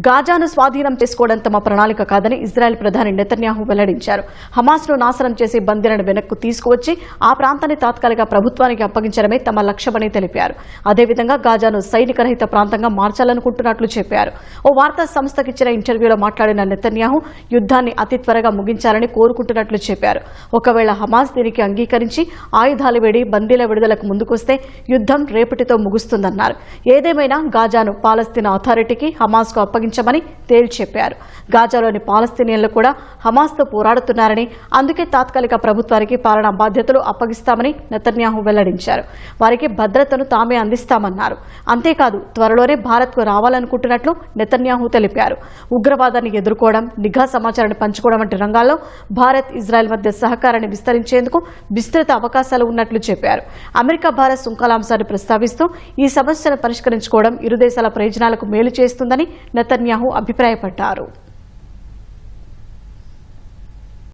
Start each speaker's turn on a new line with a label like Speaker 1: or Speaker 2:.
Speaker 1: గాజాను స్వాధీనం చేసుకోవడం తమ ప్రణాళిక కాదని ఇజ్రాయెల్ ప్రధాని నెతన్యాహు వెల్లడించారు. హమాస్ను నాశనం చేసి బందీలను వెనక్కు తీసుకువచ్చి ఆ ప్రాంతాన్ని తాత్కాలిక ప్రభుత్వానికి అప్పగించడమే తమ లక్ష్యమని తెలిపారు. అదేవిధంగా గాజాను సైనిక రహిత ప్రాంతంగా మార్చాలనుకుంటున్నట్లు చెప్పారు. ఓ వార్తా సంస్థకిచ్చిన ఇంటర్వ్యూలో మాట్లాడిన నెతన్యాహు యుద్ధాన్ని అతి త్వరగా ముగించాలని కోరుకుంటున్నట్లు చెప్పారు. ఒకవేళ హమాస్ దీనికి అంగీకరించి ఆయుధాలు వేడి బందీల విడుదలకు ముందుకొస్తే యుద్ధం రేపటితో ముగుస్తుందన్నారు. ఏదేమైనా గాజాను పాలస్తీనా అథారిటీకి హమాస్కు అప్పగించమని తేల్చి చెప్పారు. గాజాలోని పాలస్తీనియన్లు కూడా హమాస్తో పోరాడుతున్నారని, అందుకే తాత్కాలిక ప్రభుత్వానికి పాలనా బాధ్యతలు అప్పగిస్తామని నెతన్యాహు వెల్లడించారు. వారికి భద్రతను తామే అందిస్తామన్నారు. అంతేకాదు త్వరలోనే భారత్కు రావాలనుకుంటున్నట్లు నెతన్యాహు తెలిపారు. ఉగ్రవాదాన్ని ఎదుర్కోవడం, నిఘా సమాచారాన్ని పంచుకోవడం వంటి రంగాల్లో భారత్ ఇజ్రాయెల్ మధ్య సహకారాన్ని విస్తరించేందుకు విస్తృత అవకాశాలు ఉన్నట్లు చెప్పారు. అమెరికా భారత్ సుంకాల అంశాన్ని ప్రస్తావిస్తూ ఈ సమస్యను పరిష్కరించుకోవడం ఇరు దేశాల ప్రయోజనాలకు మేలు చేస్తుందని నెతన్యాహు అభిప్రాయపడ్డారు.